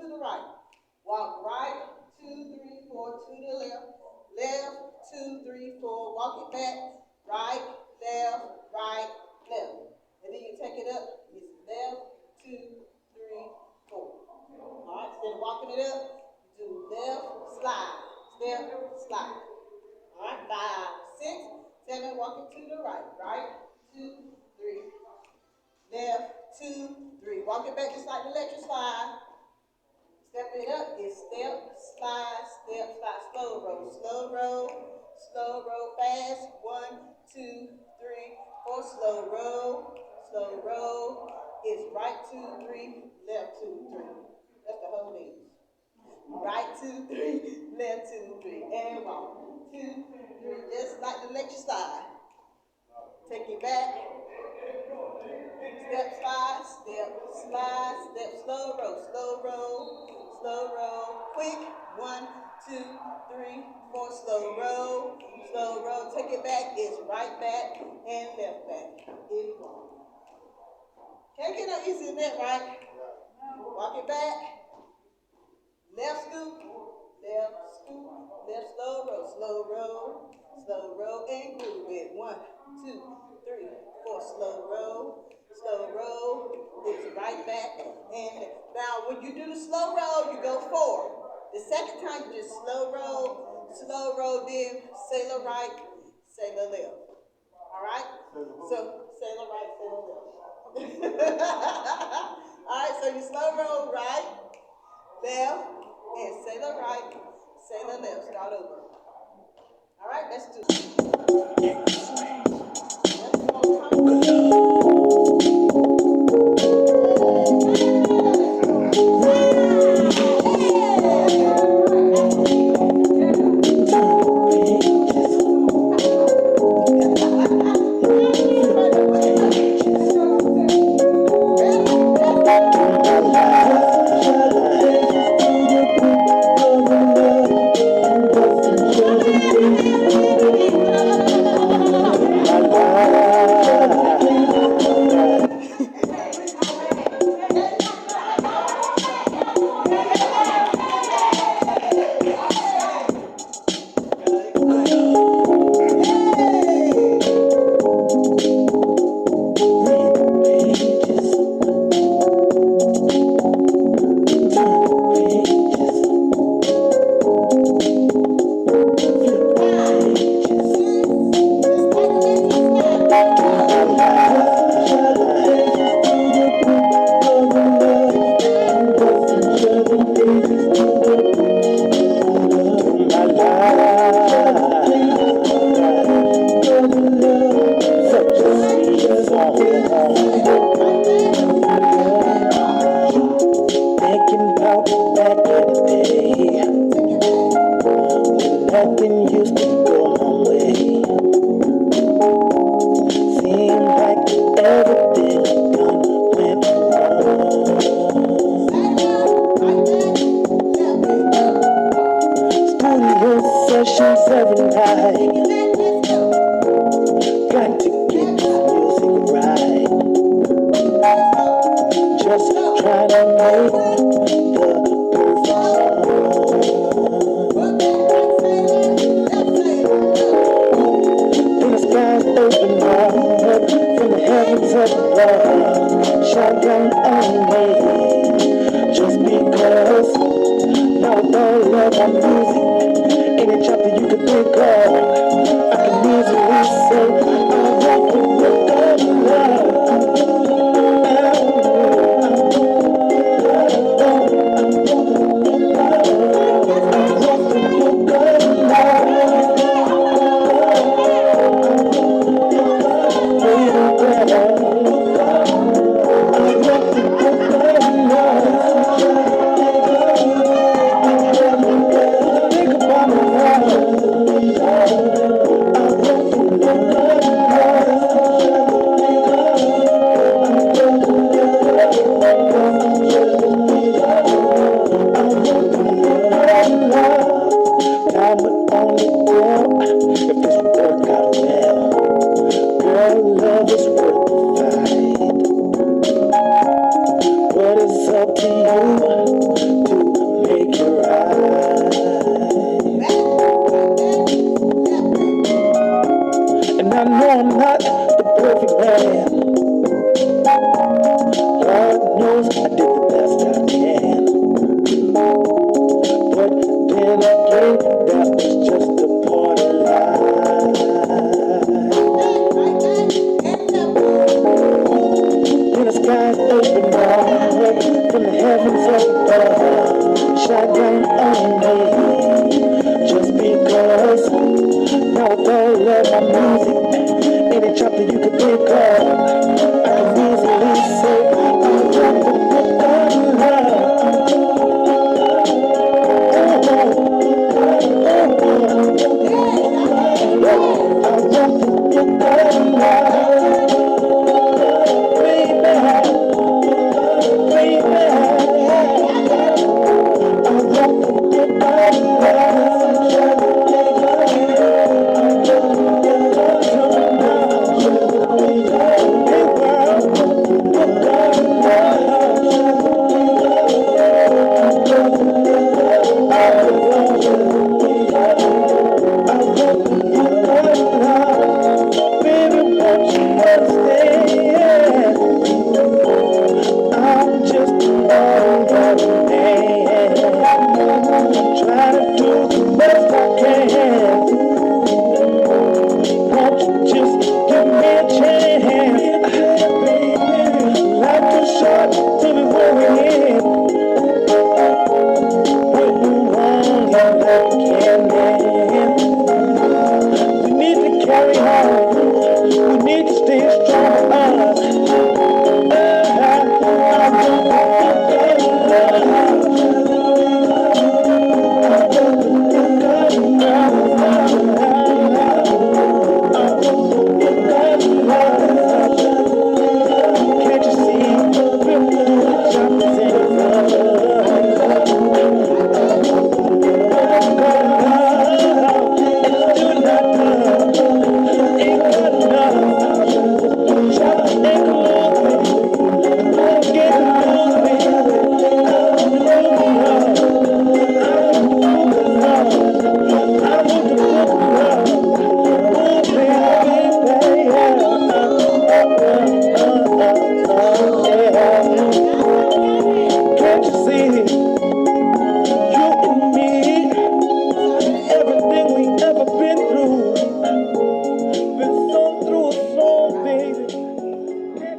to the right. Walk right, 2, 3, 4, to the left. Left, 2, 3, 4. Walk it back. Right, left, left. And then you take it up. It's left, 2, 3, 4. All right, instead of walking it up, do left, slide. Step, slide. All right, 5, 6, 7. Walk it to the right. Right, 2, 3. Left, 2, 3. Walk it back just like the electric slide. Step it up. It's step, slide, step, slide. Slow roll, slow roll, slow roll, fast. 1, 2, 3, 4. Slow roll, slow roll. It's right 2, 3, left 2, 3. That's the whole thing. Right 2, 3, left 2, 3. And walk. 2, 3. Just like the electric slide. Take it back. Step, slide, step, slow roll, slow roll, slow roll, quick, 1, 2, 3, 4, slow roll, take it back, it's right back and left back, it's wrong. Can't get no easier than that, right? Walk it back, left scoop, left slow roll, and groove it, 1, 2, 3, 4, slow roll, it's right back, and now when you do the slow roll, you go forward. The second time you just slow roll, then sailor right, sailor left. All right? So sailor right, sailor left. All right, so you slow roll right, left, and sailor right, sailor left. Start over. All right, let's do it. Think about it. I know I'm not the perfect man. God knows I did the best I can. But then again, that was just a part of life. When the skies open wide, from the heavens above, shine down on me. Just because now with all of my music, any chapter you could pick up, I can easily say I'm a rapper with God love. Baby, won't you